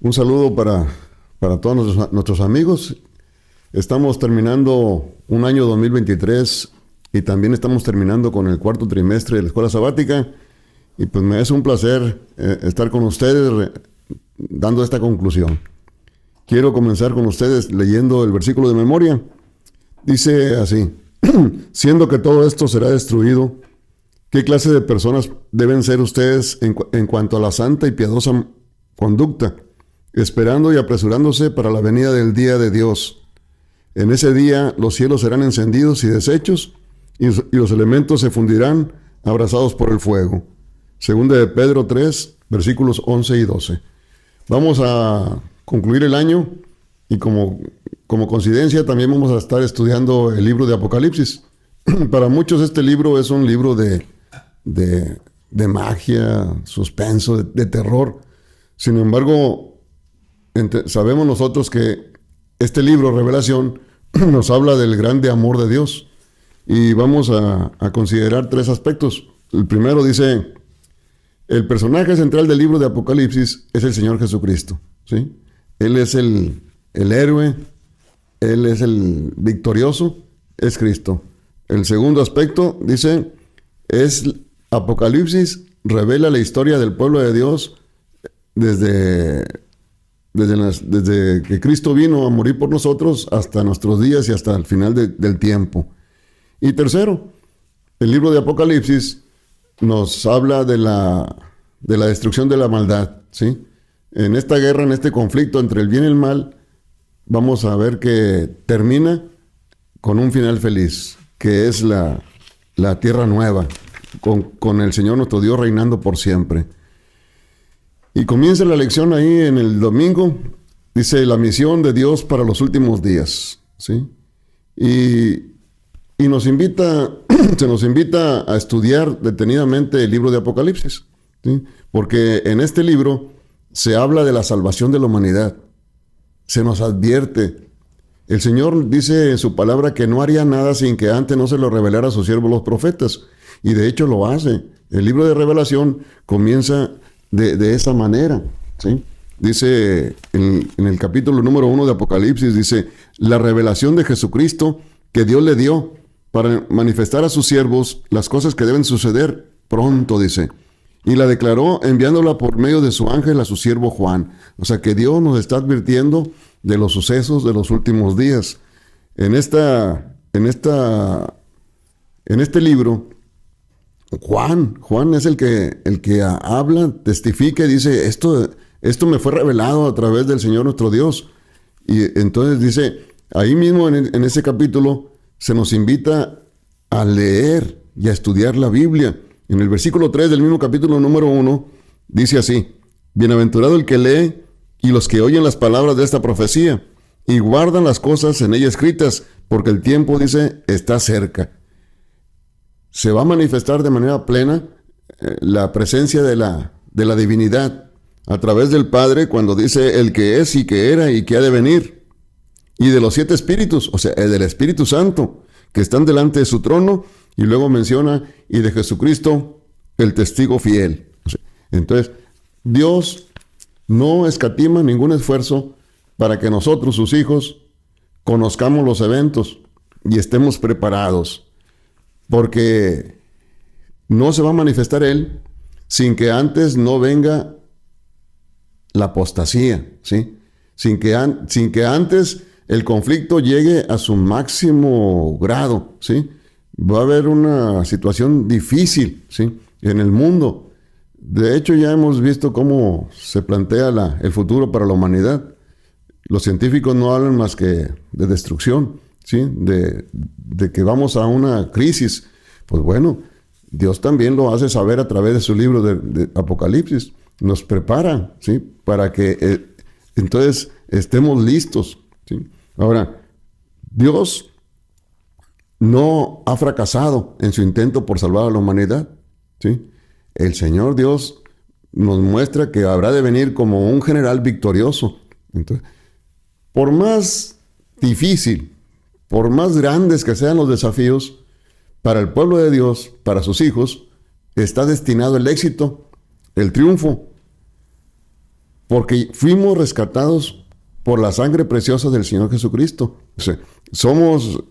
Un saludo para todos nuestros amigos. Estamos terminando un año 2023 y también estamos terminando con el cuarto trimestre de la escuela sabática. Y pues me es un placer estar con ustedes dando esta conclusión. Quiero comenzar con ustedes leyendo el versículo de memoria. Dice así: siendo que todo esto será destruido, ¿qué clase de personas deben ser ustedes en cuanto a la santa y piadosa conducta, esperando y apresurándose para la venida del día de Dios? En ese día los cielos serán encendidos y deshechos, y los elementos se fundirán abrasados por el fuego. Segunda de Pedro 3, versículos 11 y 12. Vamos a concluir el año y como coincidencia también vamos a estar estudiando el libro de Apocalipsis. Para muchos este libro es un libro de magia, suspenso, de terror. Sin embargo, sabemos nosotros que este libro, Revelación, nos habla del grande amor de Dios. Y vamos a considerar tres aspectos. El primero dice: el personaje central del libro de Apocalipsis es el Señor Jesucristo, ¿sí? Él es el héroe, Él es el victorioso, es Cristo. El segundo aspecto dice, Apocalipsis revela la historia del pueblo de Dios desde que Cristo vino a morir por nosotros hasta nuestros días y hasta el final del tiempo. Y tercero, el libro de Apocalipsis nos habla de la destrucción de la maldad, ¿sí? En esta guerra, en este conflicto entre el bien y el mal, vamos a ver que termina con un final feliz, que es la tierra nueva, con el Señor nuestro Dios reinando por siempre. Y comienza la lección ahí en el domingo, dice la misión de Dios para los últimos días, ¿sí? Y se nos invita a estudiar detenidamente el libro de Apocalipsis, ¿sí? Porque en este libro se habla de la salvación de la humanidad. Se nos advierte. El Señor dice en su palabra que no haría nada sin que antes no se lo revelara a sus siervos los profetas. Y de hecho lo hace. El libro de Revelación comienza de esa manera, ¿sí? Dice en el capítulo número 1 de Apocalipsis, dice, la revelación de Jesucristo que Dios le dio para manifestar a sus siervos las cosas que deben suceder pronto, dice. Y la declaró enviándola por medio de su ángel a su siervo Juan. O sea que Dios nos está advirtiendo de los sucesos de los últimos días. En este libro, Juan es el que habla, testifica y dice, esto me fue revelado a través del Señor nuestro Dios. Y entonces dice, ahí mismo en ese capítulo se nos invita a leer y a estudiar la Biblia. En el versículo 3 del mismo capítulo número 1, dice así: bienaventurado el que lee y los que oyen las palabras de esta profecía y guardan las cosas en ella escritas, porque el tiempo, dice, está cerca. Se va a manifestar de manera plena la presencia de la divinidad a través del Padre cuando dice el que es y que era y que ha de venir, y de los 7 espíritus, o sea, el del Espíritu Santo, que están delante de su trono. Y luego menciona, y de Jesucristo, el testigo fiel. Entonces, Dios no escatima ningún esfuerzo para que nosotros, sus hijos, conozcamos los eventos y estemos preparados. Porque no se va a manifestar Él sin que antes no venga la apostasía, ¿sí? Sin que antes el conflicto llegue a su máximo grado, ¿sí? Va a haber una situación difícil, ¿sí?, en el mundo. De hecho, ya hemos visto cómo se plantea el futuro para la humanidad. Los científicos no hablan más que de destrucción, ¿sí?, de que vamos a una crisis. Pues bueno, Dios también lo hace saber a través de su libro de Apocalipsis. Nos prepara, ¿sí?, para que entonces estemos listos, ¿sí? Ahora, Dios no ha fracasado en su intento por salvar a la humanidad, ¿sí? El Señor Dios nos muestra que habrá de venir como un general victorioso. Entonces, por más difícil, por más grandes que sean los desafíos, para el pueblo de Dios, para sus hijos, está destinado el éxito, el triunfo. porque fuimos rescatados por la sangre preciosa del Señor Jesucristo. O sea, somos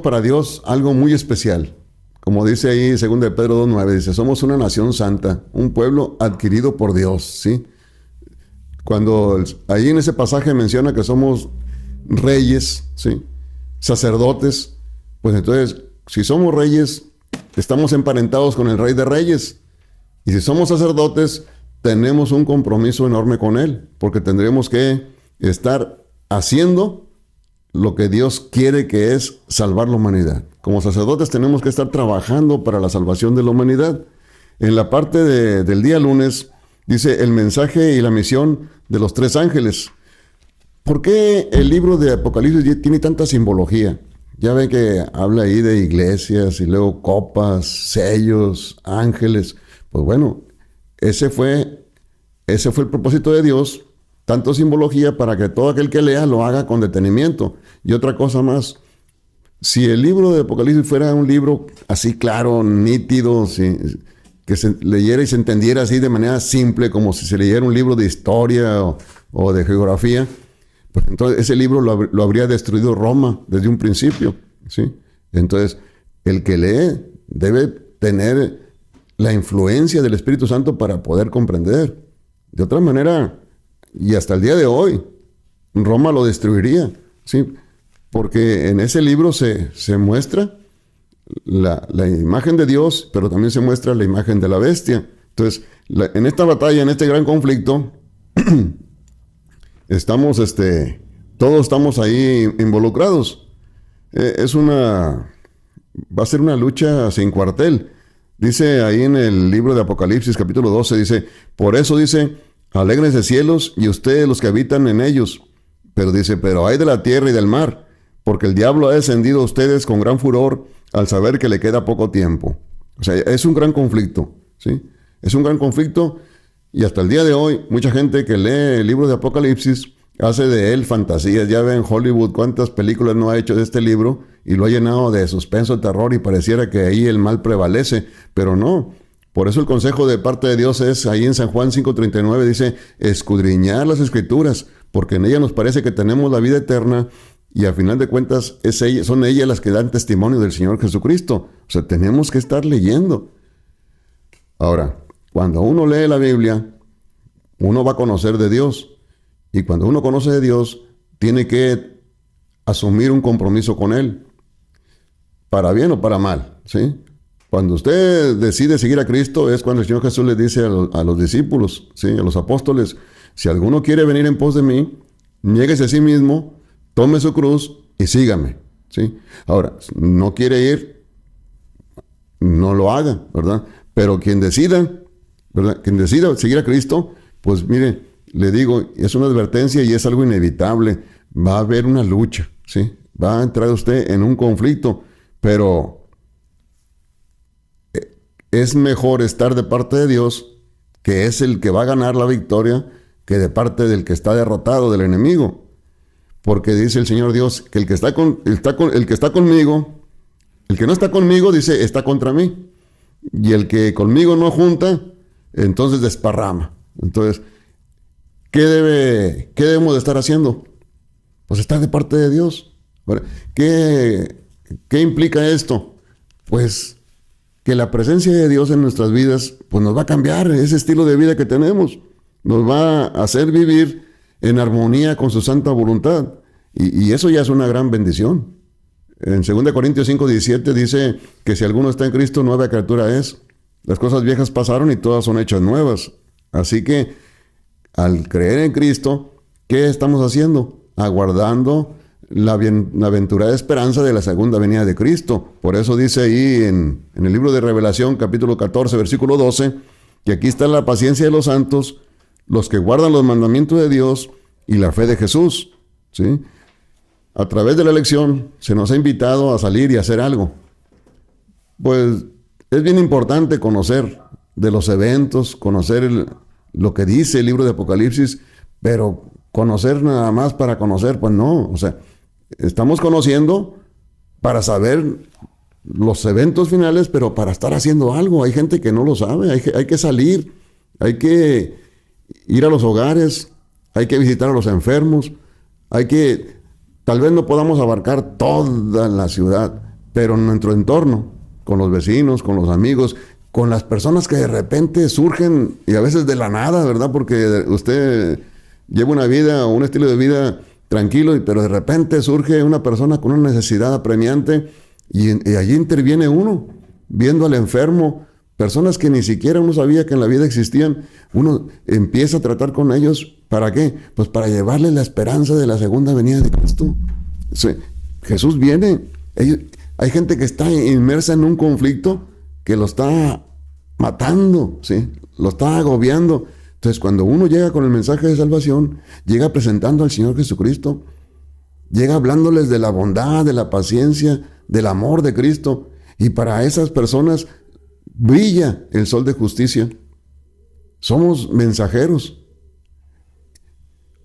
para Dios algo muy especial. Como dice ahí 2 de Pedro 2:9, dice, somos una nación santa, un pueblo adquirido por Dios, ¿sí? Cuando ahí en ese pasaje menciona que somos reyes, ¿sí? Sacerdotes, pues entonces, si somos reyes, estamos emparentados con el Rey de Reyes. Y si somos sacerdotes, tenemos un compromiso enorme con Él, porque tendremos que estar haciendo lo que Dios quiere, que es salvar la humanidad. Como sacerdotes tenemos que estar trabajando para la salvación de la humanidad. En la parte del día lunes dice el mensaje y la misión de los 3 ángeles. ¿Por qué el libro de Apocalipsis tiene tanta simbología? Ya ven que habla ahí de iglesias y luego copas, sellos, ángeles. Pues bueno, ese fue el propósito de Dios, tanto simbología para que todo aquel que lea lo haga con detenimiento. Y otra cosa más, si el libro de Apocalipsis fuera un libro así claro, nítido, que se leyera y se entendiera así de manera simple, como si se leyera un libro de historia o de geografía, pues entonces ese libro lo habría destruido Roma desde un principio, ¿sí? Entonces, el que lee debe tener la influencia del Espíritu Santo para poder comprender. De otra manera, y hasta el día de hoy, Roma lo destruiría, ¿sí? Porque en ese libro se muestra la imagen de Dios, pero también se muestra la imagen de la bestia. Entonces, en esta batalla, en este gran conflicto, todos estamos ahí involucrados. Va a ser una lucha sin cuartel. Dice ahí en el libro de Apocalipsis, capítulo 12, dice, por eso dice, alégrense cielos y ustedes los que habitan en ellos. Pero dice, pero hay de la tierra y del mar, porque el diablo ha descendido a ustedes con gran furor al saber que le queda poco tiempo. O sea, es un gran conflicto, ¿sí? Es un gran conflicto y hasta el día de hoy, mucha gente que lee el libro de Apocalipsis hace de él fantasías. Ya ven Hollywood cuántas películas no ha hecho de este libro y lo ha llenado de suspenso, de terror y pareciera que ahí el mal prevalece, pero no. Por eso el consejo de parte de Dios es, ahí en San Juan 5:39 dice, escudriñar las Escrituras, porque en ellas nos parece que tenemos la vida eterna y a final de cuentas son ellas las que dan testimonio del Señor Jesucristo. O sea, tenemos que estar leyendo. Ahora, cuando uno lee la Biblia, uno va a conocer de Dios. Y cuando uno conoce de Dios, tiene que asumir un compromiso con Él, para bien o para mal, ¿sí? Cuando usted decide seguir a Cristo es cuando el Señor Jesús le dice a los discípulos, ¿sí? A los apóstoles, si alguno quiere venir en pos de mí, niéguese a sí mismo, tome su cruz y sígame, ¿sí? Ahora, no quiere ir, no lo haga, ¿verdad? Pero quien decida, ¿verdad? Quien decida seguir a Cristo, pues mire, le digo, es una advertencia y es algo inevitable. Va a haber una lucha, ¿sí? Va a entrar usted en un conflicto, pero es mejor estar de parte de Dios, que es el que va a ganar la victoria, que de parte del que está derrotado, del enemigo. Porque dice el Señor Dios que el que está conmigo, el que no está conmigo, dice, está contra mí. Y el que conmigo no junta, entonces desparrama. Entonces, ¿qué debemos de estar haciendo? Pues estar de parte de Dios. ¿Qué implica esto? Pues que la presencia de Dios en nuestras vidas pues nos va a cambiar ese estilo de vida que tenemos. Nos va a hacer vivir en armonía con su santa voluntad. Y eso ya es una gran bendición. En 2 Corintios 5:17 dice que si alguno está en Cristo, nueva criatura es. Las cosas viejas pasaron y todas son hechas nuevas. Así que al creer en Cristo, ¿qué estamos haciendo? Aguardando la bienaventurada esperanza de la segunda venida de Cristo. Por eso dice ahí en el libro de Revelación, capítulo 14, versículo 12, que aquí está la paciencia de los santos, los que guardan los mandamientos de Dios y la fe de Jesús, ¿sí? A través de la elección se nos ha invitado a salir y hacer algo. Pues es bien importante conocer de los eventos, conocer lo que dice el libro de Apocalipsis, pero conocer nada más para conocer, pues no. O sea, estamos conociendo para saber los eventos finales, pero para estar haciendo algo. Hay gente que no lo sabe, hay que salir, hay que ir a los hogares, hay que visitar a los enfermos, tal vez no podamos abarcar toda la ciudad, pero en nuestro entorno, con los vecinos, con los amigos, con las personas que de repente surgen, y a veces de la nada, ¿verdad? Porque usted lleva una vida o un estilo de vida tranquilo, pero de repente surge una persona con una necesidad apremiante y allí interviene uno, viendo al enfermo, personas que ni siquiera uno sabía que en la vida existían. Uno empieza a tratar con ellos, ¿para qué? Pues para llevarles la esperanza de la segunda venida de Cristo. Sí, Jesús viene. Hay gente que está inmersa en un conflicto que lo está matando, ¿sí? Lo está agobiando. Entonces, cuando uno llega con el mensaje de salvación, llega presentando al Señor Jesucristo, llega hablándoles de la bondad, de la paciencia, del amor de Cristo, y para esas personas brilla el sol de justicia. Somos mensajeros,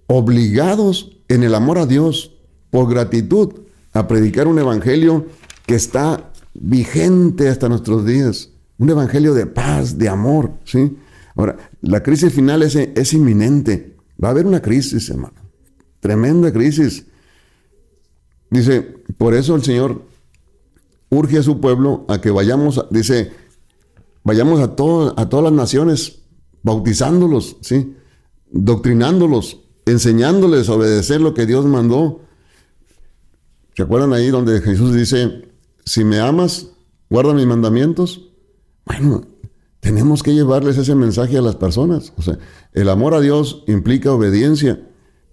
obligados en el amor a Dios, por gratitud, a predicar un evangelio que está vigente hasta nuestros días. Un evangelio de paz, de amor, ¿sí? Ahora, la crisis final es inminente. Va a haber una crisis, hermano. Tremenda crisis. Dice, por eso el Señor urge a su pueblo a que vayamos a todas las naciones, bautizándolos, ¿sí? Doctrinándolos, enseñándoles a obedecer lo que Dios mandó. ¿Se acuerdan ahí donde Jesús dice, si me amas, guarda mis mandamientos? Bueno, tenemos que llevarles ese mensaje a las personas. O sea, el amor a Dios implica obediencia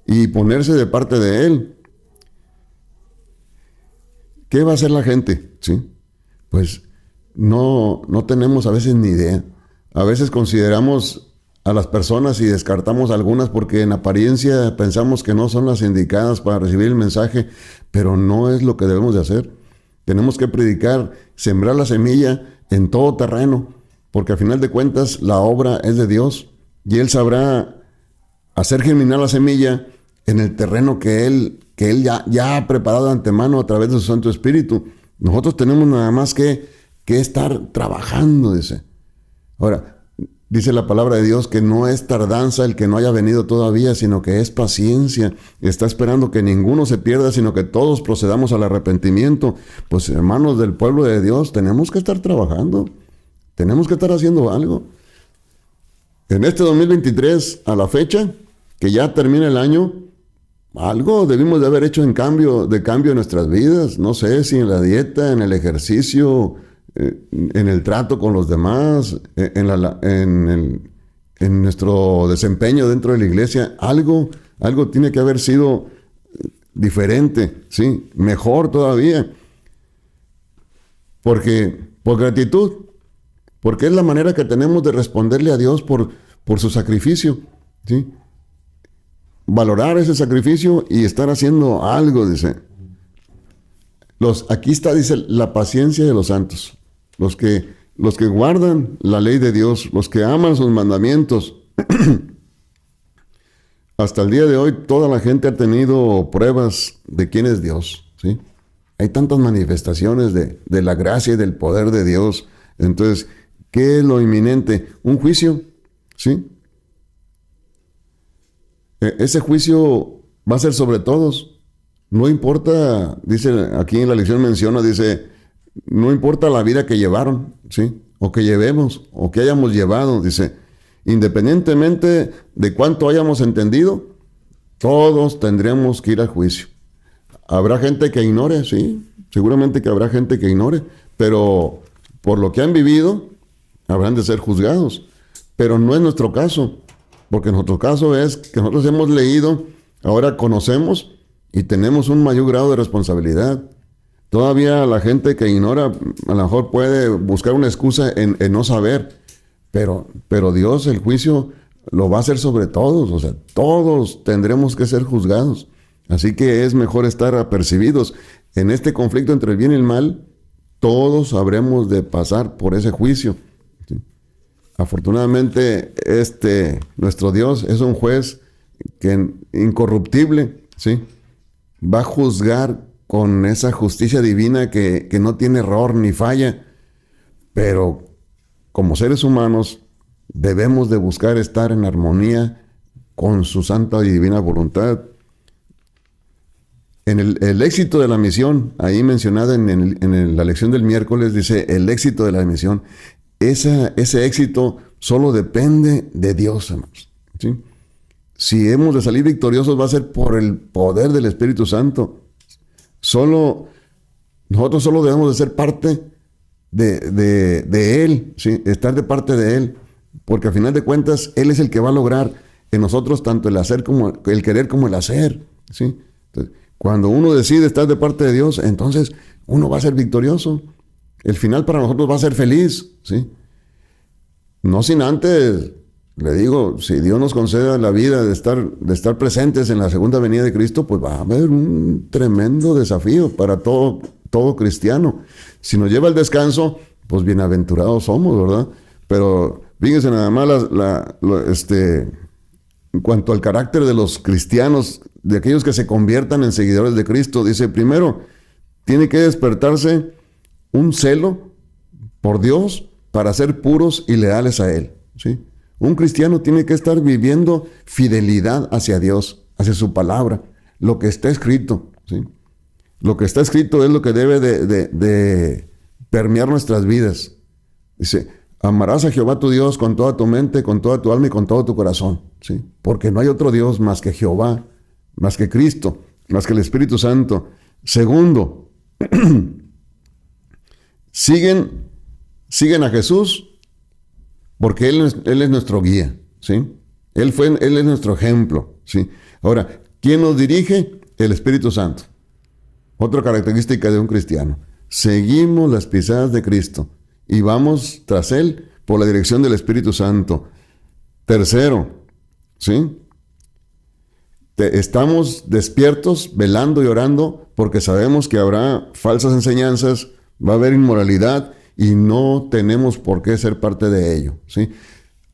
y ponerse de parte de Él. ¿Qué va a hacer la gente? ¿Sí? Pues no tenemos a veces ni idea. A veces consideramos a las personas y descartamos algunas porque en apariencia pensamos que no son las indicadas para recibir el mensaje, pero no es lo que debemos de hacer. Tenemos que predicar, sembrar la semilla en todo terreno, porque a final de cuentas la obra es de Dios y Él sabrá hacer germinar la semilla en el terreno que Él ya ha preparado de antemano a través de su Santo Espíritu. Nosotros tenemos nada más que estar trabajando, dice. Ahora, dice la palabra de Dios que no es tardanza el que no haya venido todavía, sino que es paciencia. Está esperando que ninguno se pierda, sino que todos procedamos al arrepentimiento. Pues hermanos del pueblo de Dios, tenemos que estar trabajando. Tenemos que estar haciendo algo. En este 2023, a la fecha, que ya termina el año, algo debimos de haber hecho de cambio en nuestras vidas. No sé si en la dieta, en el ejercicio, en el trato con los demás, en nuestro desempeño dentro de la iglesia. Algo tiene que haber sido diferente, ¿sí? Mejor todavía. Porque por gratitud, porque es la manera que tenemos de responderle a Dios por su sacrificio, ¿sí? Valorar ese sacrificio y estar haciendo algo, dice. Aquí está, dice, la paciencia de los santos. Los que guardan la ley de Dios, los que aman sus mandamientos. Hasta el día de hoy, toda la gente ha tenido pruebas de quién es Dios, ¿sí? Hay tantas manifestaciones de la gracia y del poder de Dios. Entonces, ¿qué es lo inminente? Un juicio, ¿sí? Ese juicio va a ser sobre todos. No importa, dice, aquí en la lección menciona, dice, no importa la vida que llevaron, ¿sí? O que llevemos, o que hayamos llevado, dice, independientemente de cuánto hayamos entendido, todos tendremos que ir al juicio. Habrá gente que ignore, sí, seguramente que habrá gente que ignore, pero por lo que han vivido, habrán de ser juzgados. Pero no es nuestro caso, porque nuestro caso es que nosotros hemos leído, ahora conocemos y tenemos un mayor grado de responsabilidad. Todavía la gente que ignora a lo mejor puede buscar una excusa en no saber, pero Dios el juicio lo va a hacer sobre todos, o sea, todos tendremos que ser juzgados. Así que es mejor estar apercibidos. En este conflicto entre el bien y el mal, todos habremos de pasar por ese juicio, ¿sí? Afortunadamente, nuestro Dios es un juez incorruptible, ¿sí? Va a juzgar con esa justicia divina que no tiene error ni falla, pero como seres humanos debemos de buscar estar en armonía con su santa y divina voluntad. En el éxito de la misión, ahí mencionada en la lección del miércoles, dice el éxito de la misión. Ese éxito solo depende de Dios, hermanos, ¿sí? Si hemos de salir victoriosos, va a ser por el poder del Espíritu Santo. Nosotros solo debemos de ser parte de Él, ¿sí? Estar de parte de Él, porque al final de cuentas, Él es el que va a lograr en nosotros tanto el hacer como el querer como el hacer, ¿sí? Entonces, cuando uno decide estar de parte de Dios, entonces uno va a ser victorioso. El final para nosotros va a ser feliz, ¿sí? No sin antes, le digo, si Dios nos concede la vida de estar presentes en la segunda venida de Cristo, pues va a haber un tremendo desafío para todo cristiano. Si nos lleva al descanso, pues bienaventurados somos, ¿verdad? Pero fíjense nada más en cuanto al carácter de los cristianos, de aquellos que se conviertan en seguidores de Cristo, dice, primero, tiene que despertarse un celo por Dios para ser puros y leales a Él, ¿sí? Un cristiano tiene que estar viviendo fidelidad hacia Dios, hacia su palabra, lo que está escrito, ¿sí? Lo que está escrito es lo que debe de permear nuestras vidas. Dice, amarás a Jehová tu Dios con toda tu mente, con toda tu alma y con todo tu corazón, ¿sí? Porque no hay otro Dios más que Jehová, más que Cristo, más que el Espíritu Santo. Segundo, siguen a Jesús porque Él es nuestro guía, ¿sí? Él es nuestro ejemplo, ¿sí? Ahora, ¿quién nos dirige? El Espíritu Santo. Otra característica de un cristiano. Seguimos las pisadas de Cristo y vamos tras Él por la dirección del Espíritu Santo. Tercero, ¿sí? Estamos despiertos, velando y orando porque sabemos que habrá falsas enseñanzas, va a haber inmoralidad y no tenemos por qué ser parte de ello, ¿sí?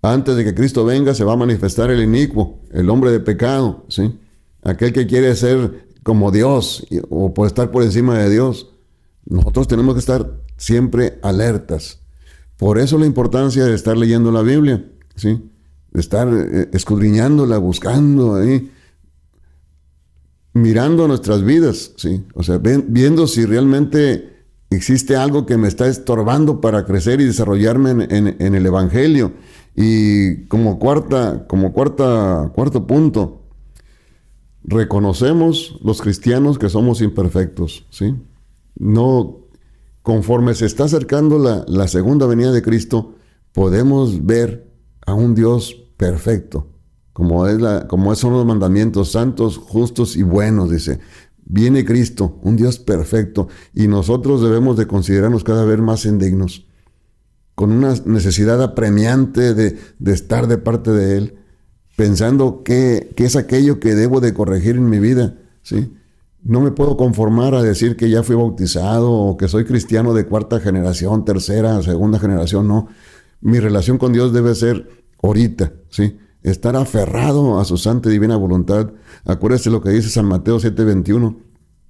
Antes de que Cristo venga se va a manifestar el inicuo, el hombre de pecado, ¿sí? Aquel que quiere ser como Dios o por estar por encima de Dios. Nosotros tenemos que estar siempre alertas. Por eso la importancia de estar leyendo la Biblia, ¿sí? De estar escudriñándola, buscando ahí, mirando nuestras vidas, ¿sí? O sea, viendo si realmente existe algo que me está estorbando para crecer y desarrollarme en el Evangelio. Y como cuarto punto, reconocemos los cristianos que somos imperfectos, ¿sí? No, conforme se está acercando la segunda venida de Cristo, podemos ver a un Dios perfecto, como son los mandamientos santos, justos y buenos, dice. Viene Cristo, un Dios perfecto, y nosotros debemos de considerarnos cada vez más indignos, con una necesidad apremiante de estar de parte de Él, pensando que es aquello que debo de corregir en mi vida, ¿sí? No me puedo conformar a decir que ya fui bautizado o que soy cristiano de cuarta generación, tercera, segunda generación, no. Mi relación con Dios debe ser ahorita, ¿sí? Estar aferrado a su santa y divina voluntad. Acuérdese lo que dice San Mateo 7:21,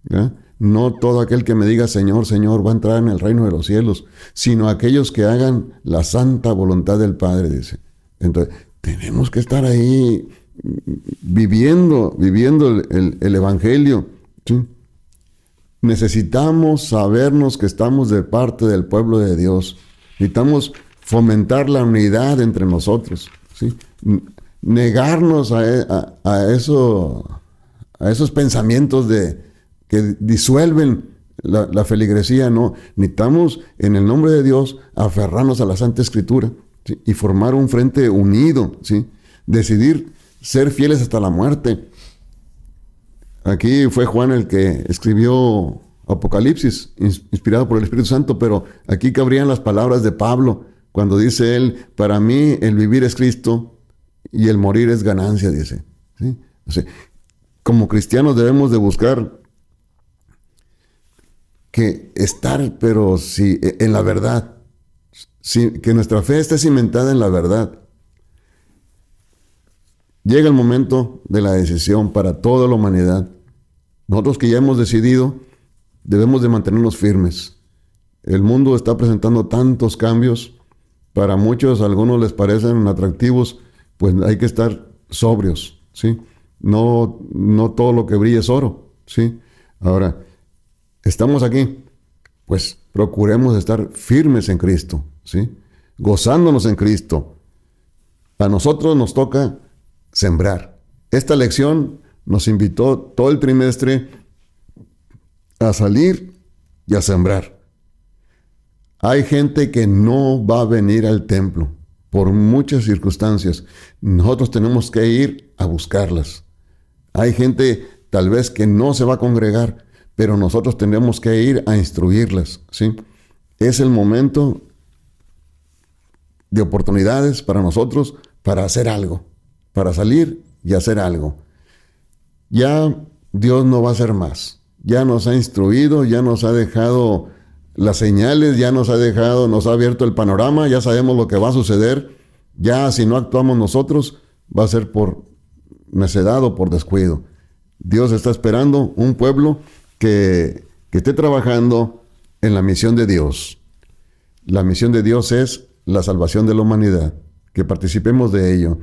¿ya? No todo aquel que me diga Señor, Señor va a entrar en el reino de los cielos, sino aquellos que hagan la santa voluntad del Padre, dice. Entonces, tenemos que estar ahí viviendo el Evangelio, ¿sí? Necesitamos sabernos que estamos de parte del pueblo de Dios. Necesitamos fomentar la unidad entre nosotros, ¿sí? Negarnos a esos pensamientos que disuelven la feligresía, no. Necesitamos, en el nombre de Dios, aferrarnos a la Santa Escritura, ¿sí? Y formar un frente unido, ¿sí? Decidir ser fieles hasta la muerte. Aquí fue Juan el que escribió Apocalipsis, inspirado por el Espíritu Santo, pero aquí cabrían las palabras de Pablo, cuando dice él, para mí el vivir es Cristo y el morir es ganancia, dice, ¿sí? O sea, como cristianos debemos de buscar que estar, pero sí, en la verdad, sí, que nuestra fe esté cimentada en la verdad. Llega el momento de la decisión para toda la humanidad. Nosotros que ya hemos decidido, debemos de mantenernos firmes. El mundo está presentando tantos cambios. Para muchos, algunos les parecen atractivos, pues hay que estar sobrios, ¿sí? No, no todo lo que brilla es oro, ¿sí? Ahora, estamos aquí, pues procuremos estar firmes en Cristo, ¿sí? Gozándonos en Cristo. A nosotros nos toca sembrar. Esta lección nos invitó todo el trimestre a salir y a sembrar. Hay gente que no va a venir al templo por muchas circunstancias. Nosotros tenemos que ir a buscarlas. Hay gente tal vez que no se va a congregar, pero nosotros tenemos que ir a instruirlas, ¿sí? Es el momento de oportunidades para nosotros para hacer algo, para salir y hacer algo. Ya Dios no va a hacer más. Ya nos ha instruido, ya nos ha dejado las señales, ya nos ha abierto el panorama, ya sabemos lo que va a suceder. Ya si no actuamos nosotros, va a ser por necedad o por descuido. Dios está esperando un pueblo que esté trabajando en la misión de Dios. La misión de Dios es la salvación de la humanidad, que participemos de ello.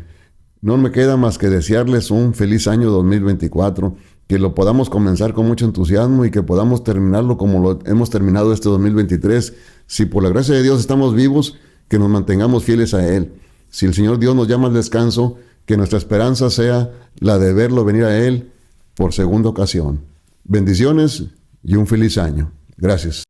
No me queda más que desearles un feliz año 2024, que lo podamos comenzar con mucho entusiasmo y que podamos terminarlo como lo hemos terminado este 2023. Si por la gracia de Dios estamos vivos, que nos mantengamos fieles a Él. Si el Señor Dios nos llama al descanso, que nuestra esperanza sea la de verlo venir a Él por segunda ocasión. Bendiciones y un feliz año. Gracias.